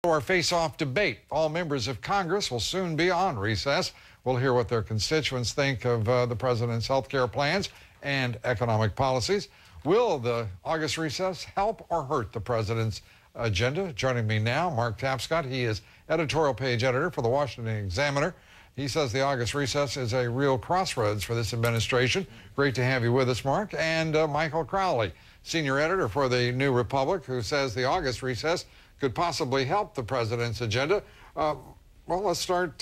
Our face-off debate. All members of Congress will soon be on recess. We'll hear what their constituents think of the president's health care plans and economic policies. Will the August recess help or hurt the president's agenda? Joining me now, Mark Tapscott. He is editorial page editor for the Washington Examiner. He says the August recess is a real crossroads for this administration. Great to have you with us, Mark. And Michael Crowley, senior editor for the New Republic, who says the August recess could possibly help the president's agenda. Well, let's start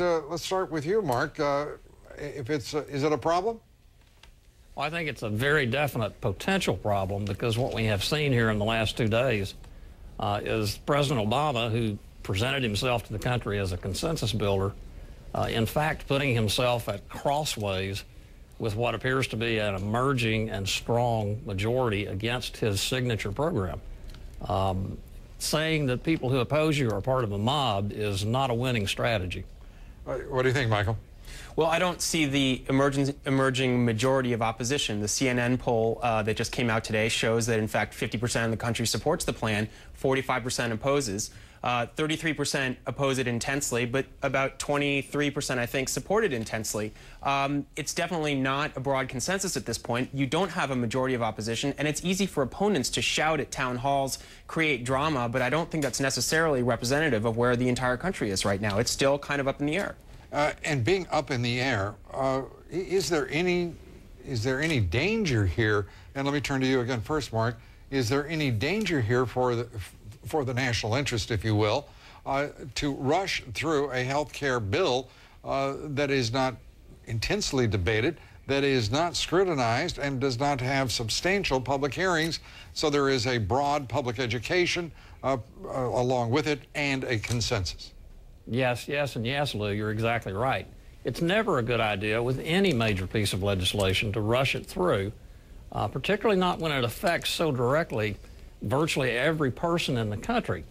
with you, Mark. Is it a problem? Well, I think it's a very definite potential problem, because what we have seen here in the last 2 days is President Obama, who presented himself to the country as a consensus builder, in fact putting himself at crossways with what appears to be an emerging and strong majority against his signature program. Saying that people who oppose you are part of a mob is not a winning strategy. What do you think, Michael? Well, I don't see the emerging majority of opposition. The CNN poll that just came out today shows that, in fact, 50% of the country supports the plan, 45% opposes. 33% oppose it intensely, but about 23%, I think, support it intensely. It's definitely not a broad consensus at this point. You don't have a majority of opposition, and it's easy for opponents to shout at town halls, create drama, but I don't think that's necessarily representative of where the entire country is right now. It's still kind of up in the air. And being up in the air, is there any danger here? And let me turn to you again first, Mark. Is there any danger here for the national interest, if you will, to rush through a health care bill that is not intensely debated, that is not scrutinized, and does not have substantial public hearings, so there is a broad public education along with it and a consensus? Yes, yes, and yes, Lou, you're exactly right. It's never a good idea with any major piece of legislation to rush it through, particularly not when it affects so directly virtually every person in the country.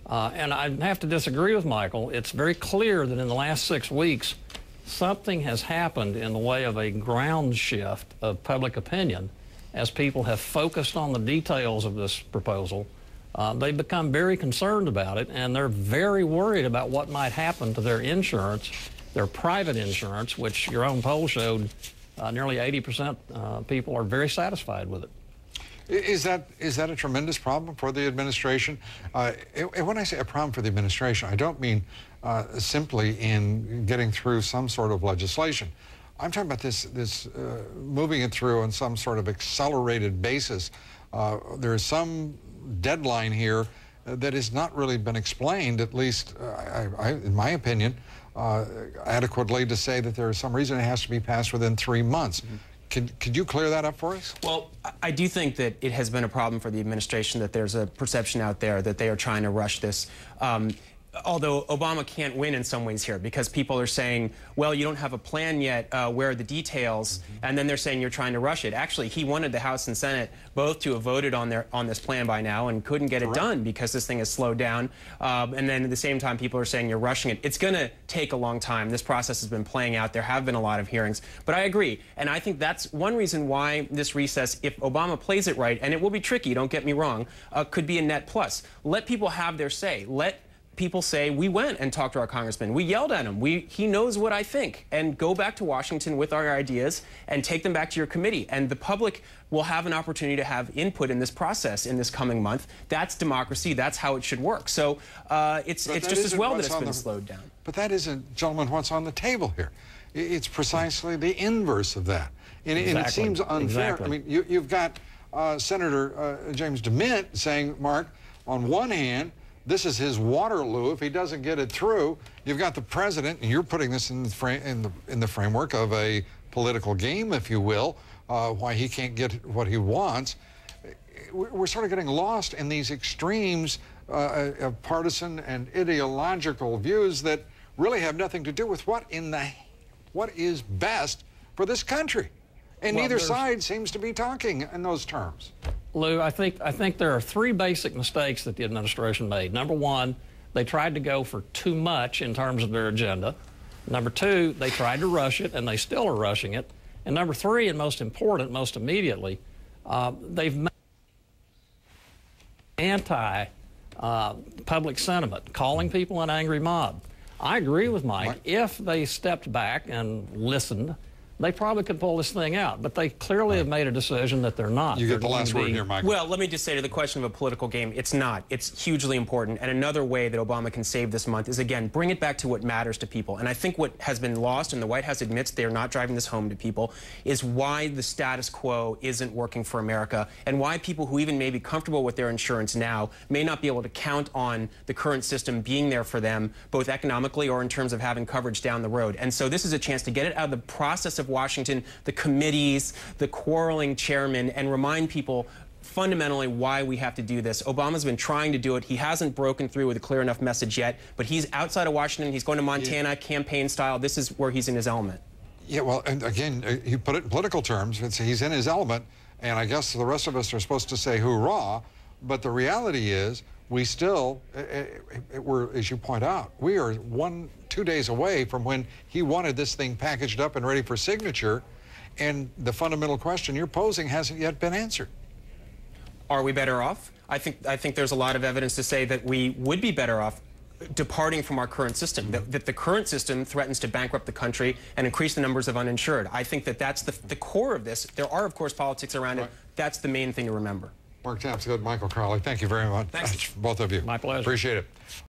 And I have to disagree with Michael. It's very clear that in the last 6 weeks, something has happened in the way of a ground shift of public opinion as people have focused on the details of this proposal. They've become very concerned about it, and they're very worried about what might happen to their insurance, their private insurance, which your own poll showed nearly 80% people are very satisfied with it. Is that a tremendous problem for the administration? And when I say a problem for the administration, I don't mean simply in getting through some sort of legislation. I'm talking about this moving it through on some sort of accelerated basis. There is some deadline here that has not really been explained, at least in my opinion, adequately, to say that there is some reason it has to be passed within 3 months. Mm-hmm. Could you clear that up for us? Well, I do think that it has been a problem for the administration, that there's a perception out there that they are trying to rush this. Although Obama can't win in some ways here, because people are saying, well, you don't have a plan yet, where are the details? Mm-hmm. And then they're saying you're trying to rush it. Actually, he wanted the House and Senate both to have voted on this plan by now and couldn't get it done because this thing has slowed down. And then at the same time, people are saying you're rushing it. It's going to take a long time. This process has been playing out. There have been a lot of hearings. But I agree. And I think that's one reason why this recess, if Obama plays it right, and it will be tricky, don't get me wrong, could be a net plus. Let people have their say. Let people say, we went and talked to our congressman. We yelled at him. He knows what I think. And go back to Washington with our ideas and take them back to your committee. And the public will have an opportunity to have input in this process in this coming month. That's democracy. That's how it should work. So it's just as well that it's been slowed down. But that isn't, gentlemen, what's on the table here. It's precisely the inverse of that. And it seems unfair. Exactly. I mean, you've got Senator James DeMint saying, Mark, on one hand, this is his Waterloo. If he doesn't get it through, you've got the president, and you're putting this in the framework of a political game, if you will, why he can't get what he wants. We're sort of getting lost in these extremes of partisan and ideological views that really have nothing to do with what is best for this country. And neither side seems to be talking in those terms. Lou, I think there are 3 basic mistakes that the administration made. Number 1, they tried to go for too much in terms of their agenda. Number 2, they tried to rush it, and they still are rushing it. And number 3, and most important, most immediately, they've made public sentiment, calling people an angry mob. I agree with Mike. If they stepped back and listened, they probably could pull this thing out, but they clearly have made a decision that they're not. You get the last word here, Michael. Well, let me just say to the question of a political game, it's not. It's hugely important. And another way that Obama can save this month is, again, bring it back to what matters to people. And I think what has been lost, and the White House admits they are not driving this home to people, is why the status quo isn't working for America, and why people who even may be comfortable with their insurance now may not be able to count on the current system being there for them, both economically or in terms of having coverage down the road. And so this is a chance to get it out of the process of Washington, the committees, the quarreling chairmen, and remind people fundamentally why we have to do this. Obama's been trying to do it. He hasn't broken through with a clear enough message yet, but he's outside of Washington. He's going to Montana, campaign style. This is where he's in his element. Yeah, well, and again, you put it in political terms. He's in his element, and I guess the rest of us are supposed to say hoorah, but the reality is we still, we're, as you point out, we are 2 days away from when he wanted this thing packaged up and ready for signature, and the fundamental question you're posing hasn't yet been answered. Are we better off? I think there's a lot of evidence to say that we would be better off departing from our current system, that the current system threatens to bankrupt the country and increase the numbers of uninsured. I think that that's the core of this. There are, of course, politics around it. That's the main thing to remember. Mark Tapscott, Michael Crowley, thank you very much. Thanks. Both of you. My pleasure. Appreciate it.